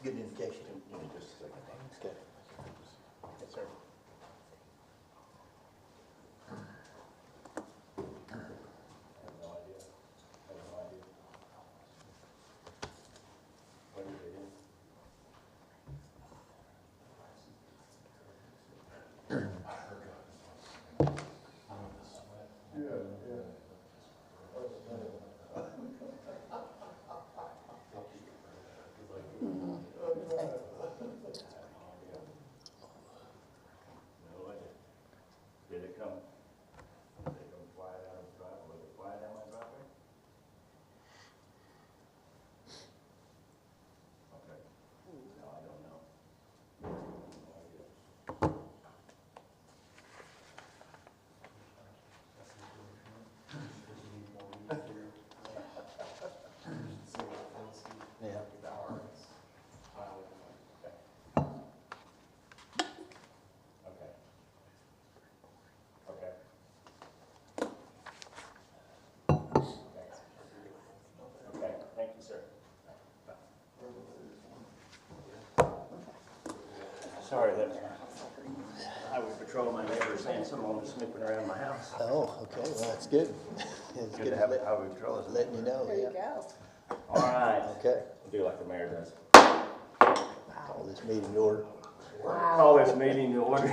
good indication. Give me just a second. Okay. Yes, sir. I have no idea. I have no idea. What did they do? No idea. Did it come? Did they come fly down the driveway? Was it fly down my driveway? Okay. No, I don't know. No idea. Yeah. Okay. Okay. Okay, thank you, sir. Sorry that highway patrol, my neighbor is saying someone was snooping around my house. Oh, okay, well, that's good. It's Good to have a highway patrol. isn't it? letting you know, There you yeah. go. All right. Okay, We'll do like the mayor does. call this meeting to order. Call this meeting to order.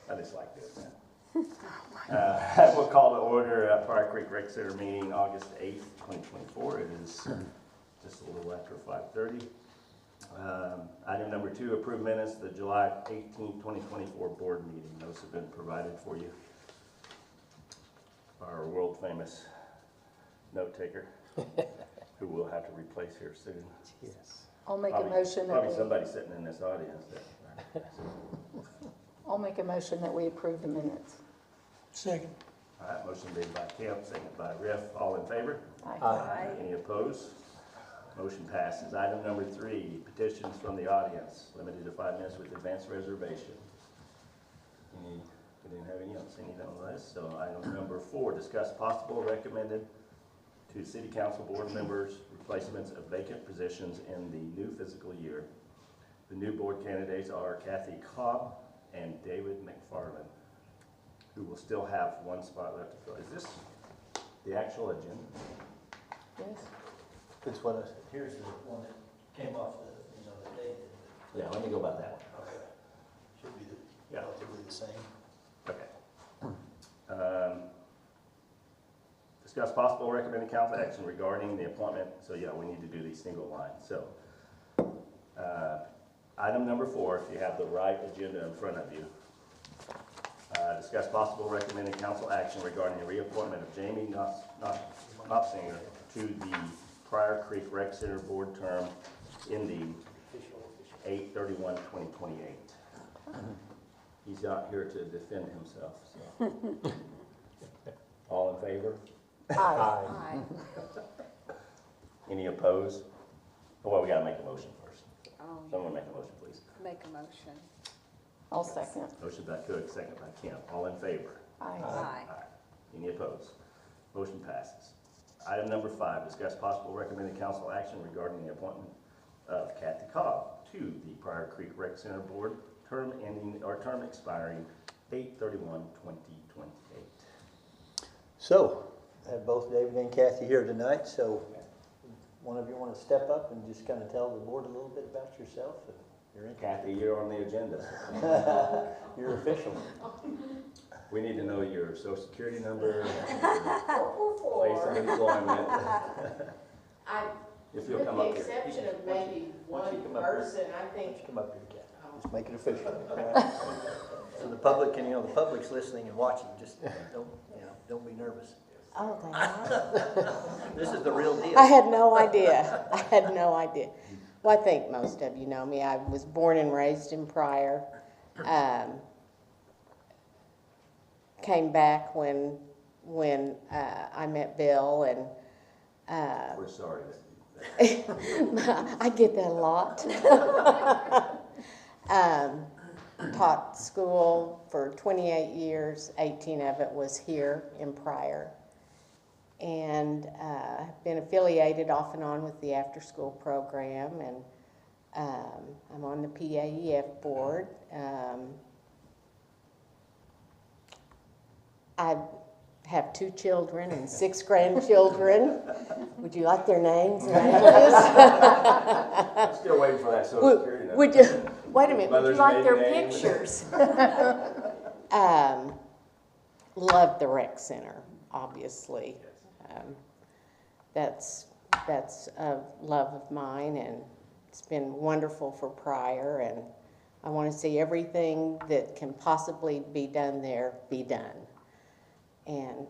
I just like doing that. We'll call to order Pryor Creek Rec Center meeting August 8th, 2024. It is just a little after 5:30. Item number 2, approve minutes of the July 18th, 2024 board meeting. Those have been provided for you by our world famous note taker, who we'll have to replace here soon. Yes. I'll make a motion that Probably somebody sitting in this audience. I'll make a motion that we approve the minutes. Second. All right, motion made by Kemp, seconded by Riff. All in favor? Aye. Any opposed? Motion passes. Item number 3, petitions from the audience, limited to 5 minutes with advance reservation. We didn't have any on the list. So item number 4, discuss possible recommended to city council board members replacements of vacant positions in the new fiscal year. The new board candidates are Kathy Cobb and David McFarland, who will still have 1 spot left to fill. Is this the actual agenda? Yes. This one is, Here's the one that came off the, the date. Yeah, let me go about that one. Okay. should be Yeah. relatively the same. Okay. Discuss possible recommended council action regarding the appointment. So yeah, we need to do these single lines. So item number 4, if you have the right agenda in front of you. Discuss possible recommended council action regarding the reappointment of Jamie Knopsinger to the Pryor Creek Rec Center board term in the 8/31/2028. He's out here to defend himself, so. All in favor? Aye. Any opposed? Oh, well, we gotta make a motion first. Oh, Someone make a motion, please. make a motion. I'll second. Motion by Cook, second by Kemp. All in favor? Aye. Aye. Any opposed? Motion passes. Item number 5, discuss possible recommended council action regarding the appointment of Kathy Cobb to the Pryor Creek Rec Center Board, term expiring 8/31/2028. So, I have both David and Kathy here tonight, so one of you want to step up and just kind of tell the board a little bit about yourself and your interest? Kathy, you're on the agenda. You're official. We need to know your social security number, place of employment. If you'll With come the up here. exception of maybe Why don't you one come up here? person, I think, Come up here, Kathy. Just make it official. So the public can, the public's listening and watching. Just don't be nervous. Oh, they are? This is the real deal. I had no idea. I had no idea. Well, I think most of you know me. I was born and raised in Pryor. Came back when I met Bill, and We're sorry that I get that a lot. Taught school for 28 years, 18 of it was here in Pryor. And been affiliated off and on with the after-school program, and I'm on the PAEF board. I have 2 children and 6 grandchildren. Would you like their names and ages? I'm still waiting for that social security number. Would you, wait a minute, would you Mother's like their maiden name. pictures? Love the rec center, obviously. That's a love of mine, and it's been wonderful for Pryor, and I want to see everything that can possibly be done there be done. And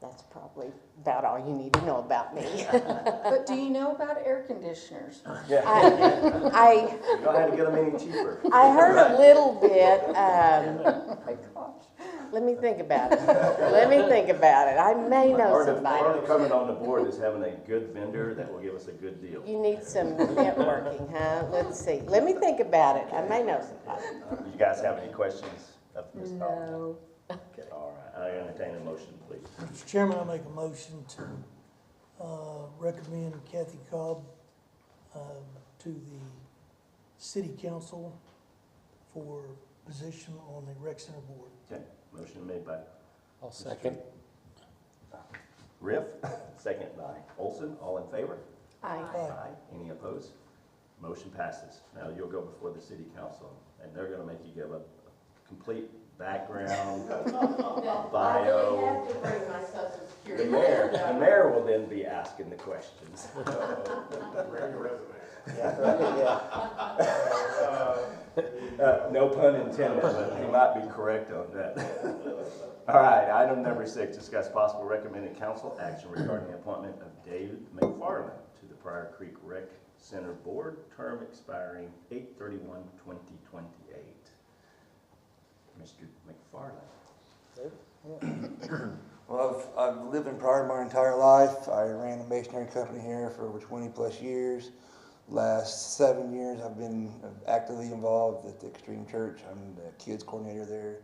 that's probably about all you need to know about me. But do you know about air conditioners? Yeah. I You don't have to get them any cheaper. I heard a little bit. Oh my gosh. Let me think about it. Let me think about it. I may know Part of somebody. coming on the board is having a good vendor that will give us a good deal. You need some networking, huh? Let's see. Let me think about it. I may know somebody. You guys have any questions of Ms. Collins? No. Okay, all right. I entertain a motion, please. Mr. Chairman, I make a motion to recommend Kathy Cobb to the city council for position on the rec center board. Okay, motion made by I'll second. Riff, second by Olson. All in favor? Aye. Aye. Any opposed? Motion passes. Now you'll go before the city council, and they're gonna make you give a complete background, bio. The mayor will then be asking the questions. No pun intended, but he might be correct on that. All right, item number 6, discuss possible recommended council action regarding the appointment of David McFarland to the Pryor Creek Rec Center Board, term expiring 8/31/2028. Mr. McFarland. Well, I've lived in Pryor my entire life. I ran a masonry company here for over 20 plus years. Last 7 years, I've been actively involved at the Extreme Church. I'm the kids coordinator there.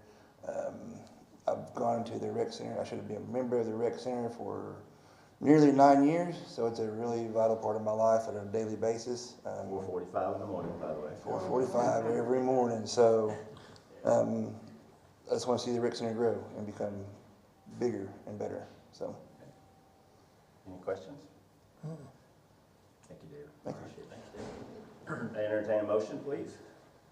I've gone to the rec center. I should have been a member of the rec center for nearly 9 years, so it's a really vital part of my life on a daily basis. 4:45 in the morning, by the way. 4:45 every morning, so I just want to see the rec center grow and become bigger and better. So, Any questions? Thank you, David. Thank you. Appreciate that. I entertain a motion, please.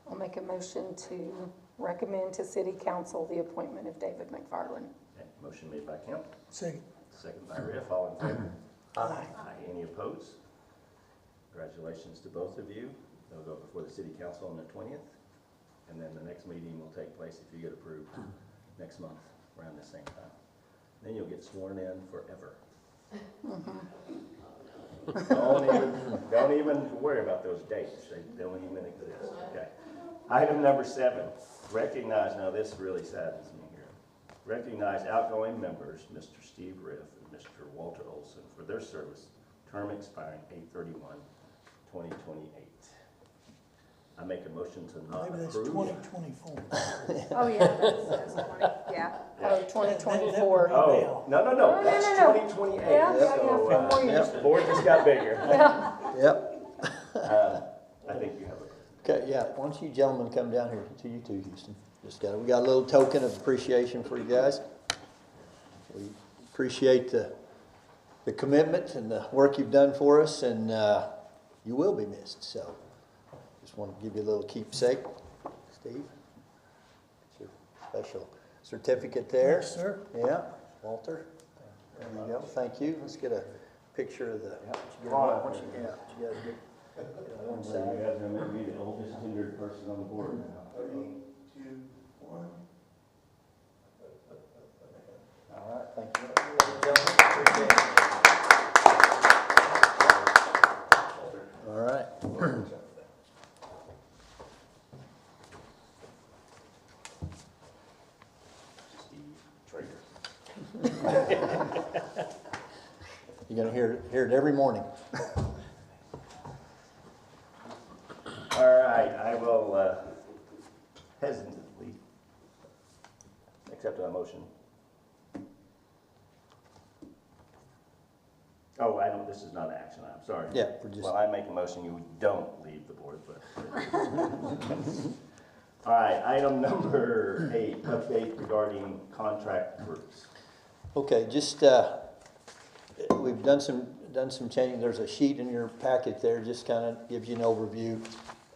I'll make a motion to recommend to city council the appointment of David McFarland. Okay, motion made by Kemp, Second. second by Riff. All in favor? Aye. Aye. Any opposed? Congratulations to both of you. They'll go before the city council on the 20th, and then the next meeting will take place, if you get approved, next month around the same time. Then you'll get sworn in forever. Don't even worry about those dates. They don't even exist. Okay. Item number 7, recognize, now this really saddens me here. Recognize outgoing members, Mr. Steve Riff and Mr. Walter Olson, for their service, term expiring 8/31/2028. I make a motion to not Maybe that's approve. 2024. Oh, yeah, that's 20, yeah. Oh, 2024. Oh, no, that's no, no. 2028. Yeah, So, 4 more years. the board just got bigger. Yep. I think you have a. Okay, yeah, why don't you gentlemen come down here to you too, Houston. We got a little token of appreciation for you guys. We appreciate the commitment and the work you've done for us, and you will be missed, so just want to give you a little keepsake. Steve, it's your special certificate there. Yes, sir. Yeah, Walter, there you go, thank you. Let's get a picture of the. Yeah, you guys get on one So side. you guys are going to be the oldest tenured person on the board now. 3, 2, 1. All right, thank you. All right. Steve Trader. You're gonna hear it every morning. All right, I will hesitantly accept a motion. Oh, I don't, this is not an action item, sorry. Yeah, we're just- Well, I make a motion, you don't leave the board, but. All right, item number 8, update regarding contract groups. Okay, just, we've done some changing. There's a sheet in your packet there, just kind of gives you an overview.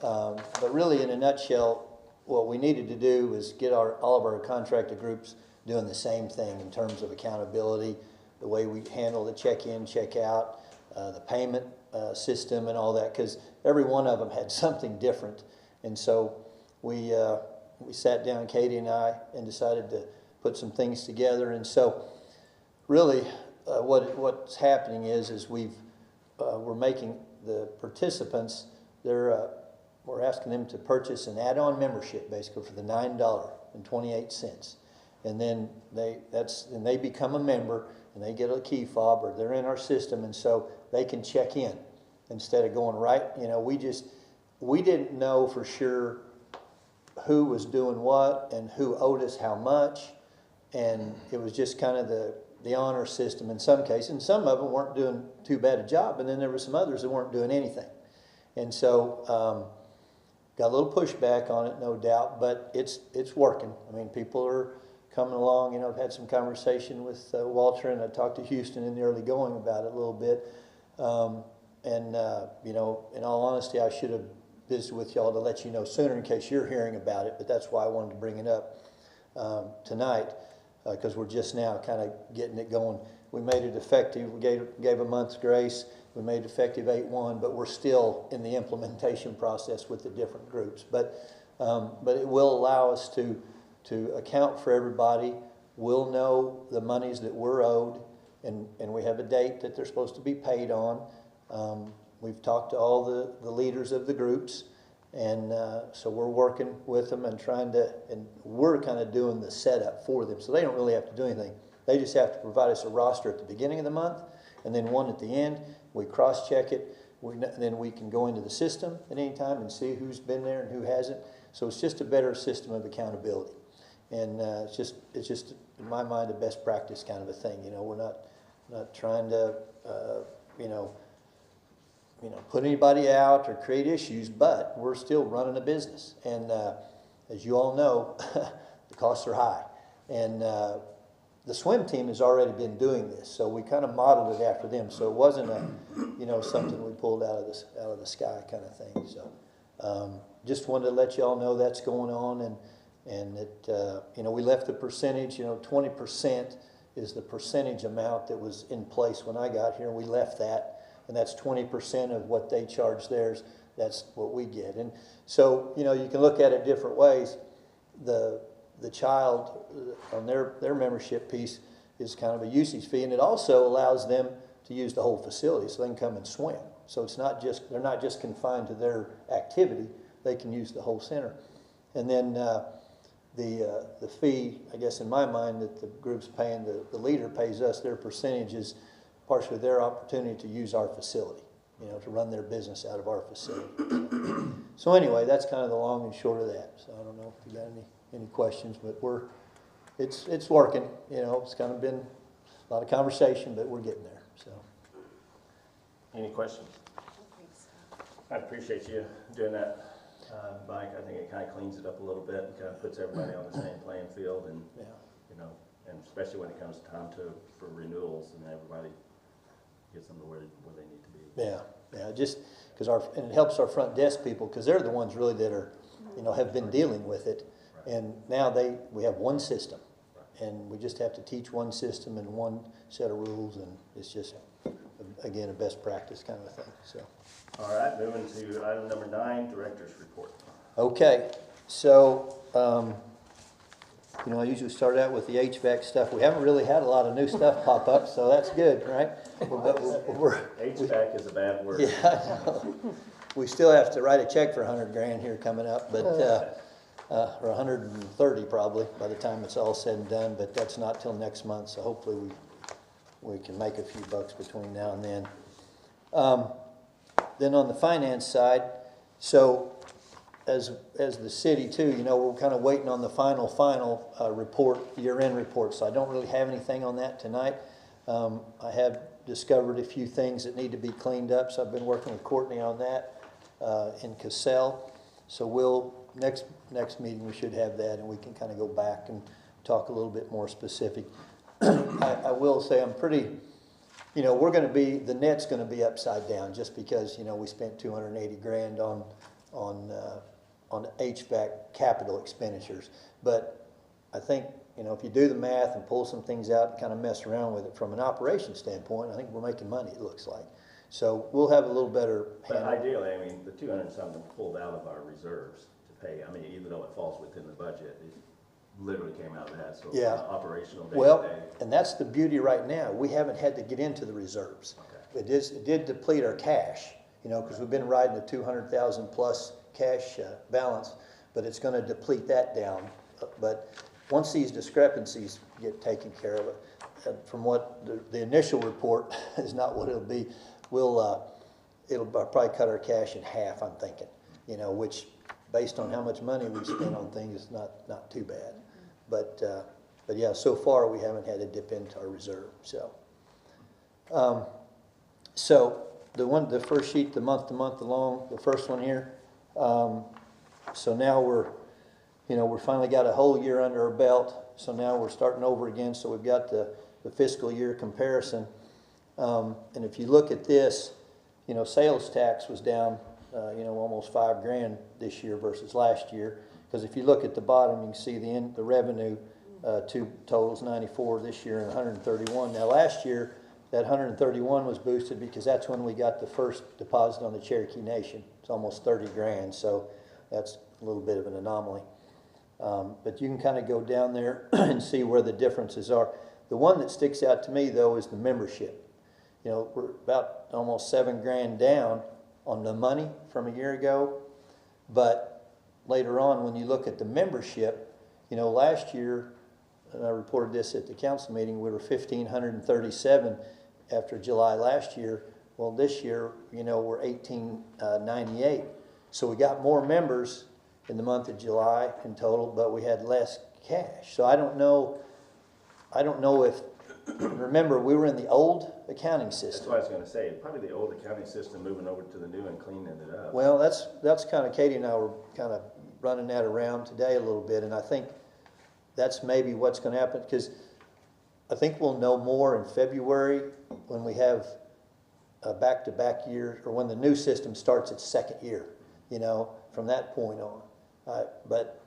But really, in a nutshell, what we needed to do was get all of our contracted groups doing the same thing in terms of accountability, the way we handle the check-in, check-out, the payment system and all that, because every one of them had something different. And so we sat down, Katie and I, and decided to put some things together. And so really what's happening is we're making the participants, we're asking them to purchase an add-on membership basically for the $9.28. And then they become a member and they get a key fob, or they're in our system, and so they can check in instead of going right. You know, we didn't know for sure who was doing what and who owed us how much, and it was just kind of the honor system in some cases, and some of them weren't doing too bad a job, and then there were some others that weren't doing anything. And so got a little pushback on it, no doubt, but it's working. I mean, people are coming along. You know, I've had some conversation with Walter, and I talked to Houston in the early going about it a little bit. You know, in all honesty, I should have visited with y'all to let you know sooner in case you're hearing about it, but that's why I wanted to bring it up tonight, because we're just now kind of getting it going. We made it effective. We gave a month's grace. We made it effective 8/1, but we're still in the implementation process with the different groups. But it will allow us to account for everybody. We'll know the monies that we're owed, and we have a date that they're supposed to be paid on. We've talked to all the leaders of the groups, and so we're working with them and and we're kind of doing the setup for them. So they don't really have to do anything. They just have to provide us a roster at the beginning of the month, and then one at the end. We cross-check it. Then we can go into the system at any time and see who's been there and who hasn't. So it's just a better system of accountability. And it's just in my mind a best practice kind of a thing. You know, we're not trying to put anybody out or create issues, but we're still running a business. And as you all know, the costs are high. And the swim team has already been doing this, so we kind of modeled it after them. So it wasn't something we pulled out of the sky kind of thing. So just wanted to let you all know that's going on, and that we left the percentage. 20% is the percentage amount that was in place when I got here. We left that, and that's 20% of what they charge theirs. That's what we get. And so you can look at it different ways. The child on their membership piece is kind of a usage fee, and it also allows them to use the whole facility, so they can come and swim. So they're not just confined to their activity; they can use the whole center. And then the fee, I guess in my mind, that the group's paying, the leader pays us, their percentage is partially their opportunity to use our facility, to run their business out of our facility. So anyway, that's kind of the long and short of that. So I don't know if you got any questions, but it's working. It's kind of been a lot of conversation, but we're getting there. So, Any questions? I appreciate you doing that, Mike. I think it kind of cleans it up a little bit and kind of puts everybody on the same playing field, and and especially when it comes time for renewals, and everybody gets them to where they need to be. Yeah, just because and it helps our front desk people, because they're the ones really that are, have been dealing with it. And now we have one system, and we just have to teach one system and one set of rules, and it's just, again, a best practice kind of a thing. So, all right, moving to item number 9, director's report. Okay, so I usually start out with the HVAC stuff. We haven't really had a lot of new stuff pop up, so that's good, right? HVAC is a bad word. Yeah, I know. We still have to write a check for $100,000 here coming up, but. Or 130 probably by the time it's all said and done, but that's not till next month, so hopefully we can make a few bucks between now and then. Then on the finance side, so as the city too, we're kind of waiting on the final report, year-end report, so I don't really have anything on that tonight. I have discovered a few things that need to be cleaned up, so I've been working with Courtney on that in Cassell. So next meeting we should have that, and we can kind of go back and talk a little bit more specific. I will say I'm pretty, we're going to be, the net's going to be upside down just because, we spent 280 grand on HVAC capital expenditures. But I think, if you do the math and pull some things out and kind of mess around with it from an operation standpoint, I think we're making money, it looks like. So we'll have a little better But handle. ideally, the 200 and something pulled out of our reserves to pay. Even though it falls within the budget, it literally came out of that. So Yeah. Operational day Well, to day. and that's the beauty right now. We haven't had to get into the reserves. Okay. It did deplete our cash, because we've been riding a 200,000 plus cash balance, but it's going to deplete that down. But once these discrepancies get taken care of, from what the initial report is not what it'll be, it'll probably cut our cash in half, I'm thinking, which based on how much money we spend on things is not too bad. But yeah, so far we haven't had to dip into our reserve. So the first sheet, the month to month along, the first one here. So now we're finally got a whole year under our belt. So now we're starting over again. So we've got the fiscal year comparison. And if you look at this, sales tax was down, almost $5 grand this year versus last year. Because if you look at the bottom, you can see the revenue two totals 94 this year and 131. Now last year, that 131 was boosted because that's when we got the first deposit on the Cherokee Nation. It's almost 30 grand, so that's a little bit of an anomaly. But you can kind of go down there and see where the differences are. The one that sticks out to me, though, is the membership. We're about almost 7 grand down on the money from a year ago. But later on, when you look at the membership, last year, and I reported this at the council meeting, we were 1,537 after July last year. Well, this year, we're 1,898. So we got more members in the month of July in total, but we had less cash. So I don't know if, remember, we were in the old accounting That's system. what I was going to say. Probably the old accounting system moving over to the new and cleaning it up. Well, that's kind of, Katie and I were kind of running that around today a little bit, and I think that's maybe what's going to happen, because I think we'll know more in February when we have a back-to-back year, or when the new system starts its second year, from that point on. But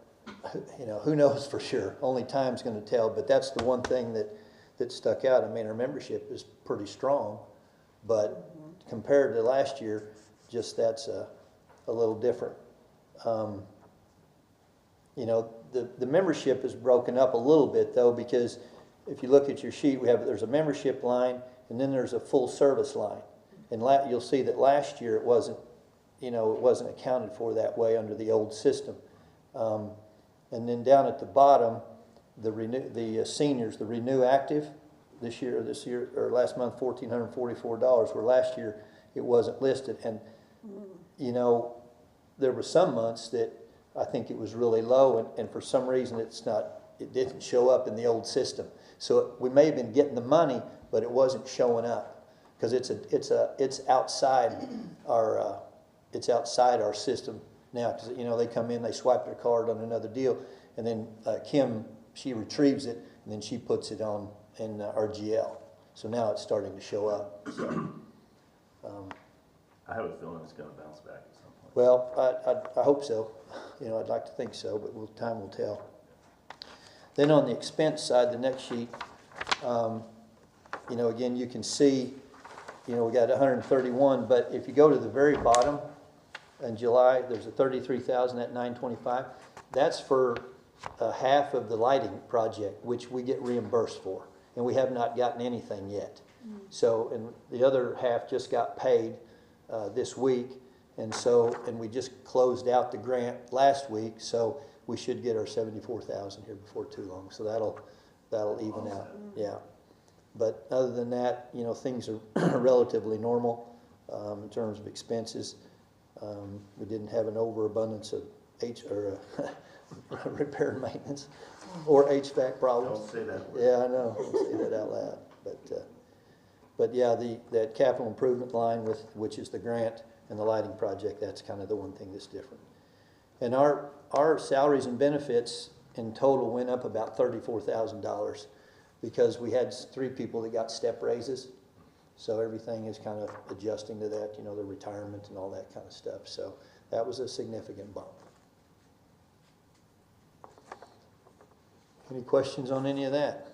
who knows for sure? Only time's going to tell, but that's the one thing that stuck out. Our membership is pretty strong, but compared to last year, just that's a little different. The membership is broken up a little bit, though, because if you look at your sheet, there's a membership line, and then there's a full service line. And you'll see that last year it wasn't accounted for that way under the old system. And then down at the bottom, the seniors, the Renew Active, this year or last month, $1,444, where last year it wasn't listed. And there were some months that I think it was really low, and for some reason it didn't show up in the old system. So we may have been getting the money, but it wasn't showing up because it's outside our system now. Because they come in, they swipe their card on another deal, and then Kim, she retrieves it and then she puts it on in RGL. So now it's starting to show up. So, I have a feeling it's going to bounce back at some point. well, I hope so. I'd like to think so, but time will tell. Then on the expense side, the next sheet, again, you can see, we got 131, but if you go to the very bottom in July, there's a 33,000 at 925. That's for half of the lighting project, which we get reimbursed for, and we have not gotten anything yet. So, and the other half just got paid this week, and we just closed out the grant last week, so we should get our 74,000 here before too long. So that'll even out, yeah. But other than that, things are relatively normal in terms of expenses. We didn't have an overabundance of repair and maintenance or HVAC problems. Don't say that word. Yeah, I know. Don't say that out loud. But But yeah, that capital improvement line which is the grant and the lighting project, that's kind of the one thing that's different. And our salaries and benefits in total went up about $34,000 because we had 3 people that got step raises. So everything is kind of adjusting to that, the retirement and all that kind of stuff. So that was a significant bump. Any questions on any of that?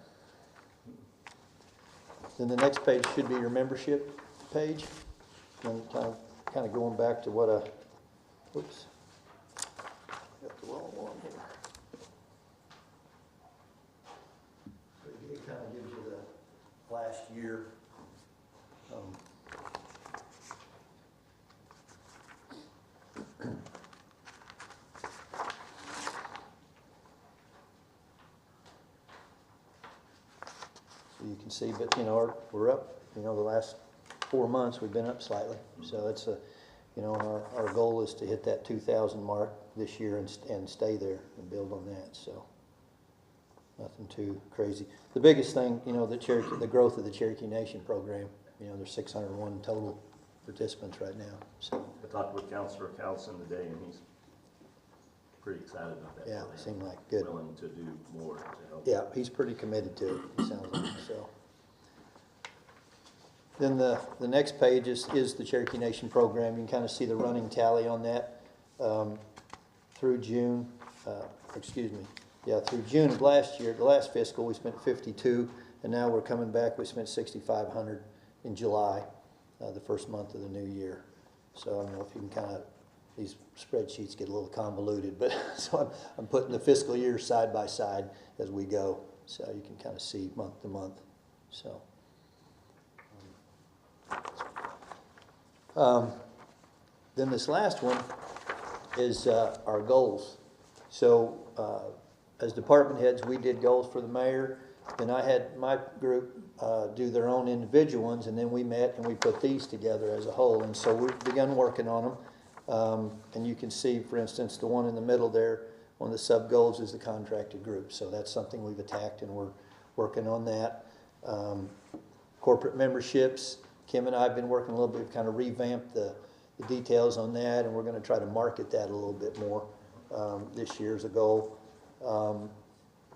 Then the next page should be your membership page. And kind of going back to what oops, got the wrong one here. It kind of gives you the last year. So you can see, but we're up. The last 4 months we've been up slightly. So it's our goal is to hit that 2,000 mark this year and stay there and build on that. So nothing too crazy. The biggest thing, the growth of the Cherokee Nation program. There's 601 total participants right now. So I talked with Councilor Cowson today, and he's pretty excited about that. yeah, it seemed like good. Willing to do more to help. Yeah, he's pretty committed to it. It sounds like so. Then the next page is the Cherokee Nation program. You can kind of see the running tally on that through June. Through June of last year, the last fiscal, we spent 52, and now we're coming back. We spent 6,500 in July, the first month of the new year. So I don't know if you can kind of, these spreadsheets get a little convoluted, but so I'm putting the fiscal years side by side as we go, so you can kind of see month to month. So. Then this last one is our goals. So as department heads, we did goals for the mayor. Then I had my group do their own individual ones, and then we met and we put these together as a whole. And so we've begun working on them. And you can see, for instance, the one in the middle there, one of the sub-goals is the contracted group. So that's something we've attacked, and we're working on that. Corporate memberships. Kim and I have been working a little bit, kind of revamped the details on that, and we're going to try to market that a little bit more this year as a goal.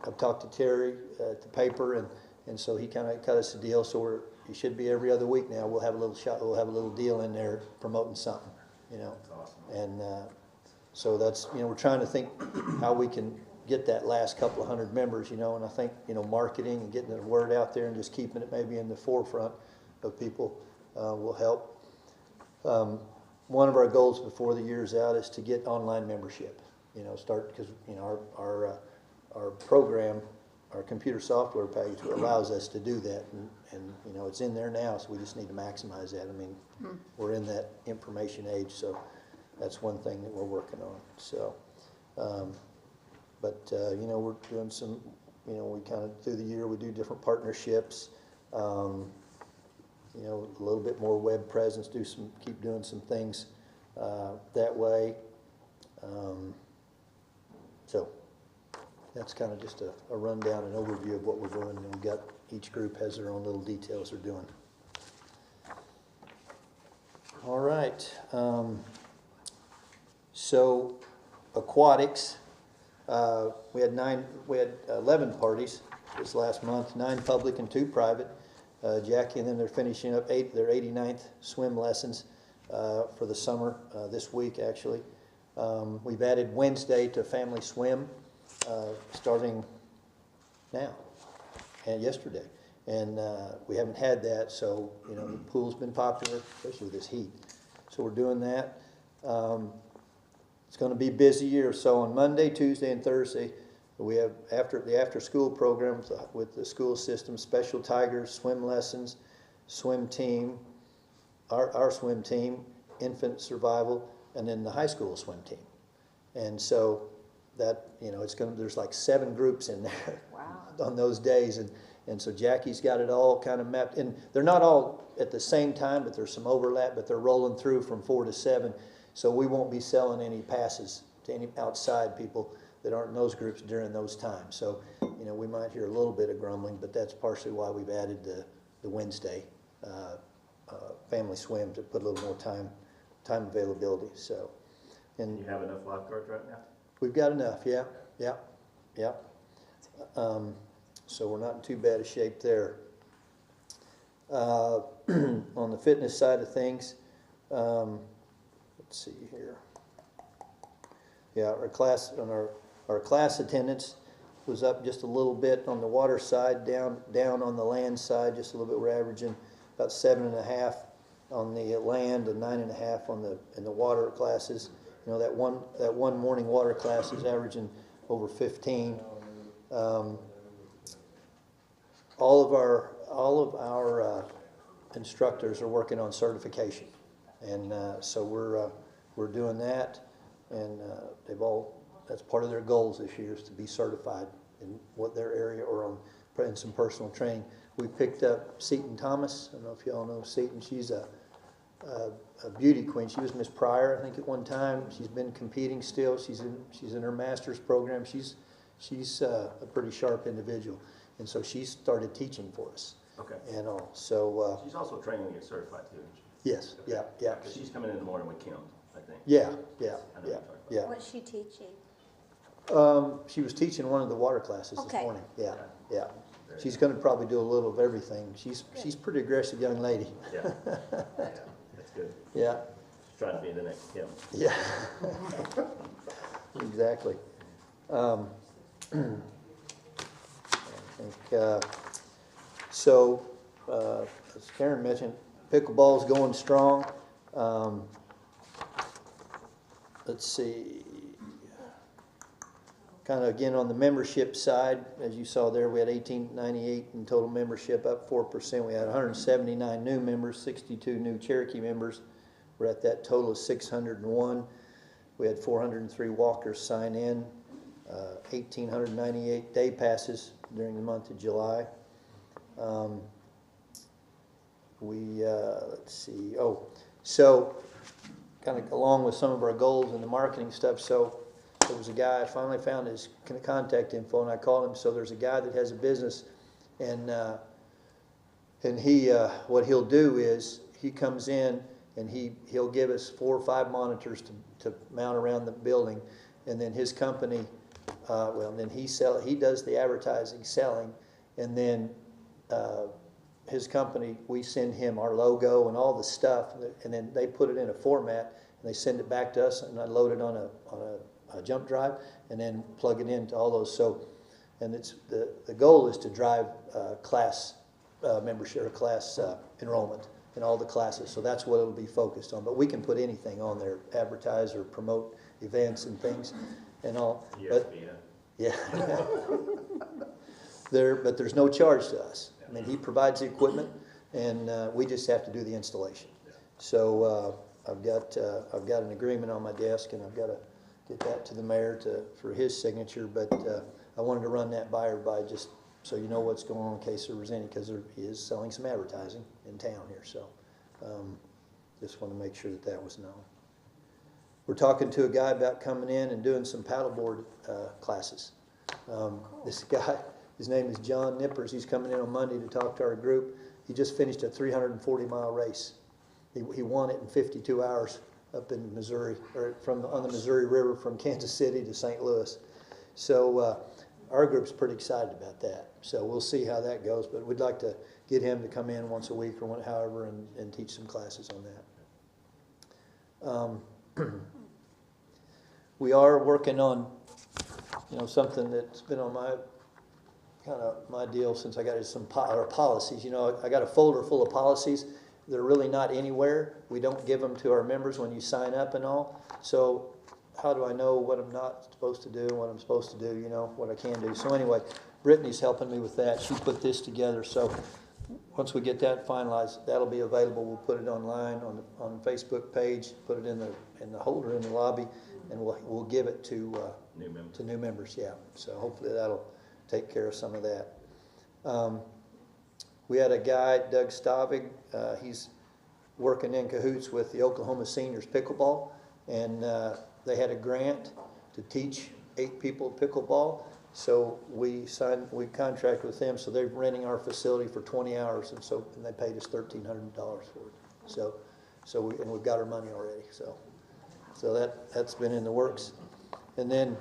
I've talked to Terry at the paper, and so he kind of cut us a deal. So he should be every other week now. We'll have a little shot. We'll have a little deal in there promoting something, That's awesome. And so that's we're trying to think how we can get that last couple of hundred members, and I think marketing and getting the word out there and just keeping it maybe in the forefront of people will help. One of our goals before the year's out is to get online membership. Start because our program, our computer software page allows us to do that, and it's in there now, so we just need to maximize that. I mean, we're in that information age, so that's one thing that we're working on. So, we're doing some, we kind of through the year we do different partnerships. A little bit more web presence, keep doing some things that way. So that's kind of just a rundown, an overview of what we're doing, and we've got, each group has their own little details they're doing. All right. So aquatics, we had 11 parties this last month, 9 public and 2 private. Jackie and then they're finishing up their 89th swim lessons for the summer this week, actually. We've added Wednesday to family swim starting now and yesterday. And we haven't had that, so the pool's been popular, especially with this heat. So we're doing that. It's going to be a busy year. So on Monday, Tuesday, and Thursday, we have the after-school program with the school system, Special Tigers, swim lessons, swim team, our swim team, infant survival, and then the high school swim team. And so that, there's like 7 groups in there. Wow. On those days. And so Jackie's got it all kind of mapped. And they're not all at the same time, but there's some overlap, but they're rolling through from 4 to 7. So we won't be selling any passes to any outside people that aren't in those groups during those times. So, we might hear a little bit of grumbling, but that's partially why we've added the Wednesday family swim to put a little more time availability, so. And You have enough lifeguards right now? we've got enough, yeah. So we're not in too bad a shape there. On the fitness side of things, let's see here. Yeah, our class attendance was up just a little bit on the water side, down on the land side, just a little bit. We're averaging about 7.5 on the land and 9.5 in the water classes. You know, that one morning water class is averaging over 15. All of our instructors are working on certification, and so we're doing that, and that's part of their goals this year is to be certified in what their area or in some personal training. We picked up Seton Thomas. I don't know if y'all know Seton. She's a beauty queen. She was Miss Pryor, I think, at one time. She's been competing still. She's in her master's program. She's a pretty sharp individual, and so she started teaching for us. Okay. And all. So She's also training to get certified too, isn't she? yes, yeah. Because she's coming in the morning with Kim, I think. Yeah. I know what you're talking about. Yeah. What's she teaching? She was teaching one of the water classes this Okay. morning. Yeah. Very She's going to probably do a little of everything. She's a pretty aggressive young lady. Yeah. That's good. Yeah. She's trying to be the next Kim. Yeah. Exactly. I think, so, as Karen mentioned, pickleball's going strong. Let's see. Kind of again on the membership side, as you saw there, we had 1898 in total membership, up 4%. We had 179 new members, 62 new Cherokee members. We're at that total of 601. We had 403 walkers sign in, 1,898 day passes during the month of July. Let's see. So kind of along with some of our goals and the marketing stuff. So there was a guy, I finally found his contact info, and I called him. So there's a guy that has a business, and he, what he'll do is he comes in and he'll give us 4 or 5 monitors to mount around the building, and then his company, then he does the advertising, selling, and then his company, we send him our logo and all the stuff, and then they put it in a format and they send it back to us, and I load it on a jump drive and then plug it into all those. So, and it's the goal is to drive class membership or class enrollment in all the classes. So that's what it'll be focused on. But we can put anything on there, advertise or promote events and things and all. But, yeah. But there's no charge to us. I mean, he provides the equipment, and we just have to do the installation. So I've got an agreement on my desk, and I've got to get that to the mayor for his signature. But I wanted to run that by everybody just so you know what's going on in case there was any, because he is selling some advertising in town here. So just want to make sure that was known. We're talking to a guy about coming in and doing some paddleboard classes. This guy, his name is John Nippers. He's coming in on Monday to talk to our group. He just finished a 340-mile race. He won it in 52 hours up in Missouri, or on the Missouri River from Kansas City to St. Louis. So our group's pretty excited about that. So we'll see how that goes. But we'd like to get him to come in once a week or however and teach some classes on that. We are working on, something that's been on my deal since I got some policies. I got a folder full of policies. They're really not anywhere. We don't give them to our members when you sign up and all. So how do I know what I'm not supposed to do and what I'm supposed to do, what I can do? So anyway, Brittany's helping me with that. She put this together. So once we get that finalized, that'll be available. We'll put it online on the Facebook page, put it in the holder in the lobby, and we'll give it to new members. Yeah. So hopefully that'll take care of some of that. We had a guy, Doug Stavig. He's working in cahoots with the Oklahoma Seniors Pickleball, and they had a grant to teach 8 people pickleball. So we contract with them, so they're renting our facility for 20 hours, and they paid us $1,300 for it. And we've got our money already, so that's been in the works. And then,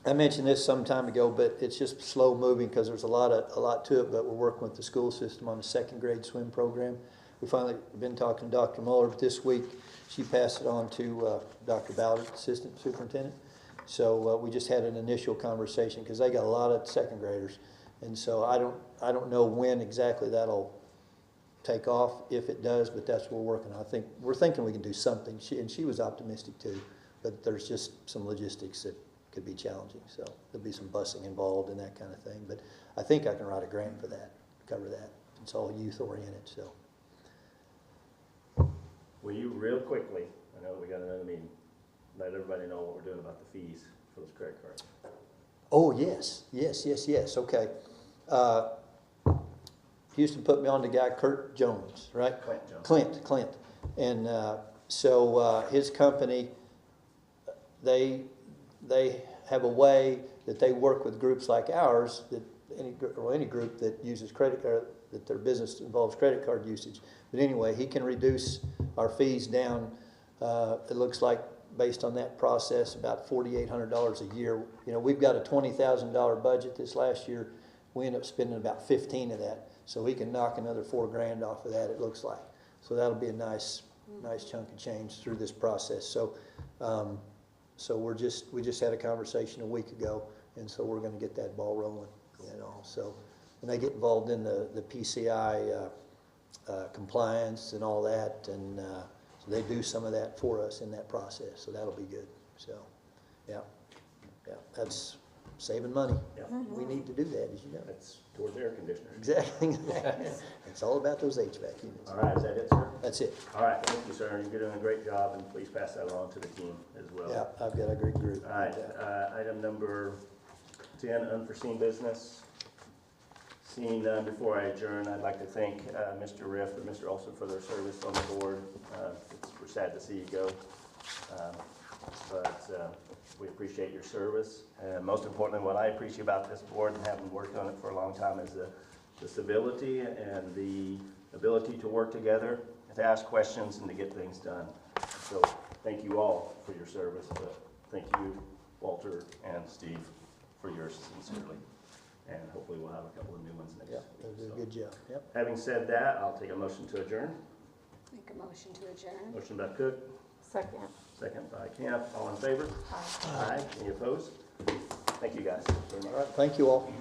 I mentioned this some time ago, but it's just slow moving because there's a lot to it, but we're working with the school system on the 2nd grade swim program. We finally been talking to Dr. Muller, but this week she passed it on to Dr. Ballard, Assistant Superintendent. So we just had an initial conversation because they got a lot of 2nd graders, and so I don't know when exactly that'll take off, if it does, but that's what we're working on. We're thinking we can do something. She was optimistic too, but there's just some logistics that could be challenging. So there'll be some busing involved and that kind of thing. But I think I can write a grant for that, cover that. It's all youth oriented. So. Will you real quickly, I know we got another meeting, let everybody know what we're doing about the fees for those credit cards? Oh, yes. Okay. Houston put me on the guy, Kurt Jones, right? Clint. And so his company, they have a way that they work with groups like ours, that any group that uses credit card, that their business involves credit card usage. But anyway, he can reduce our fees down, it looks like, based on that process, about $4,800 a year. You know, we've got a $20,000 budget this last year. We end up spending about 15 of that. So we can knock another $4,000 off of that, it looks like. So that'll be a nice chunk of change through this process. So, we just had a conversation a week ago, and so we're going to get that ball rolling. You know, so, and they get involved in the PCI compliance and all that, and so they do some of that for us in that process. So that'll be good. So, yeah, that's saving money. Yeah. We need to do that, as you know. That's towards air conditioners. Exactly. It's all about those HVAC units. All right, is that it, sir? That's it. All right, thank you, sir. You're doing a great job, and please pass that along to the team as well. Yeah, I've got a great group. All right, item number 10, unforeseen business. Seeing none, before I adjourn, I'd like to thank Mr. Riff and Mr. Olson for their service on the board. We're sad to see you go, but we appreciate your service. And most importantly, what I appreciate about this board, and having worked on it for a long time, is the civility and the ability to work together, to ask questions, and to get things done. So thank you all for your service, but thank you, Walter and Steve, for yours sincerely. And hopefully we'll have a couple of new ones next week. They'll do a good job. Yep. Having said that, I'll take a motion to adjourn. Make a motion to adjourn. Motion by Cook, Second. second by Camp. All in favor? Aye. Any opposed? Thank you, guys. Very much. All right, thank you all.